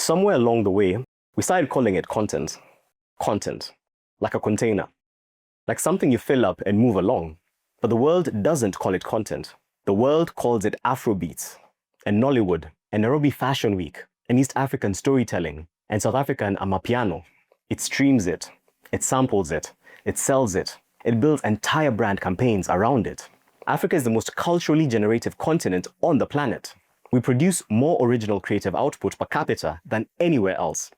somewhere along the way, we started calling it content. Content. Like a container. Like something you fill up and move along. But the world doesn't call it content. The world calls it Afrobeats, and Nollywood, and Nairobi Fashion Week, and East African storytelling, and South African Amapiano. It streams it, it samples it sells it, it builds entire brand campaigns around it. Africa is the most culturally generative continent on the planet. We produce more original creative output per capita than anywhere else.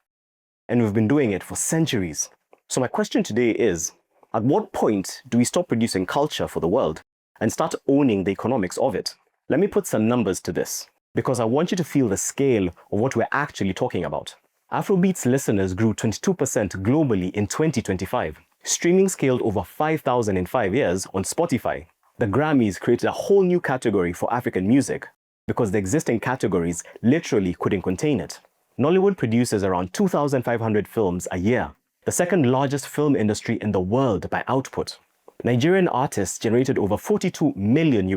And we've been doing it for centuries. So my question today is, at what point do we stop producing culture for the world and start owning the economics of it? Let me put some numbers to this, because I want you to feel the scale of what we're actually talking about. Afrobeats listeners grew 22% globally in 2025. Streaming scaled over 5,000 in 5 years on Spotify. The Grammys created a whole new category for African music because the existing categories literally couldn't contain it. Nollywood produces around 2,500 films a year, the second largest film industry in the world by output. Nigerian artists generated over $42 million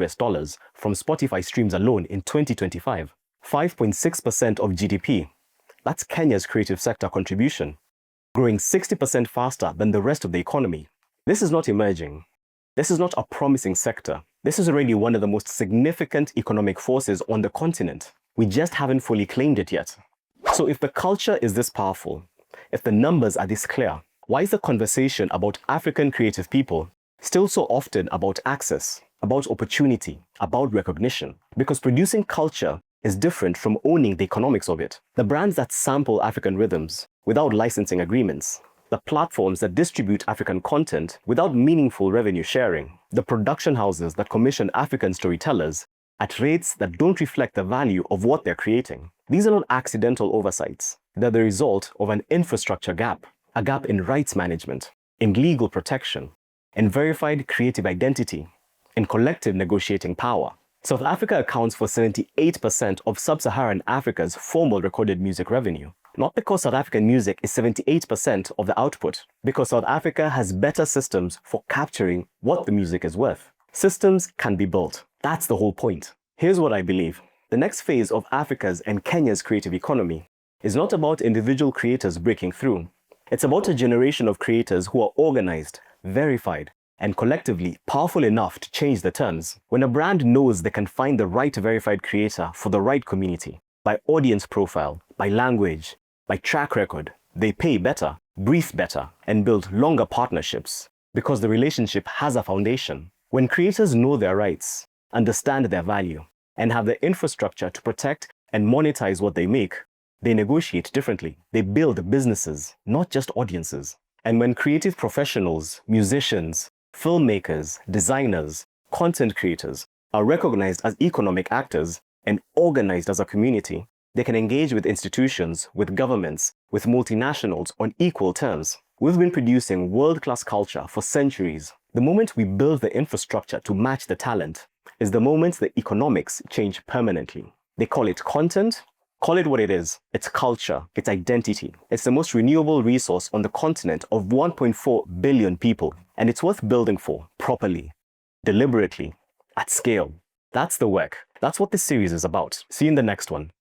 from Spotify streams alone in 2025, 5.6% of GDP. That's Kenya's creative sector contribution, growing 60% faster than the rest of the economy. This is not emerging. This is not a promising sector. This is already one of the most significant economic forces on the continent. We just haven't fully claimed it yet. So if the culture is this powerful, if the numbers are this clear, why is the conversation about African creative people still so often about access, about opportunity, about recognition? Because producing culture is different from owning the economics of it. The brands that sample African rhythms without licensing agreements, the platforms that distribute African content without meaningful revenue sharing, the production houses that commission African storytellers at rates that don't reflect the value of what they're creating. These are not accidental oversights. They're the result of an infrastructure gap, a gap in rights management, in legal protection, in verified creative identity, in collective negotiating power. South Africa accounts for 78% of sub-Saharan Africa's formal recorded music revenue. Not because South African music is 78% of the output, because South Africa has better systems for capturing what the music is worth. Systems can be built. That's the whole point. Here's what I believe. The next phase of Africa's and Kenya's creative economy is not about individual creators breaking through. It's about a generation of creators who are organized, verified, and collectively powerful enough to change the terms. When a brand knows they can find the right verified creator for the right community, by audience profile, by language, by track record, they pay better, brief better, and build longer partnerships because the relationship has a foundation. When creators know their rights, understand their value, and have the infrastructure to protect and monetize what they make, they negotiate differently. They build businesses, not just audiences. And when creative professionals, musicians, filmmakers, designers, content creators are recognized as economic actors and organized as a community, they can engage with institutions, with governments, with multinationals on equal terms. We've been producing world-class culture for centuries. The moment we build the infrastructure to match the talent is the moment the economics change permanently. They call it content. Call it what it is. It's culture. It's identity. It's the most renewable resource on the continent of 1.4 billion people. And it's worth building for, properly, deliberately, at scale. That's the work. That's what this series is about. See you in the next one.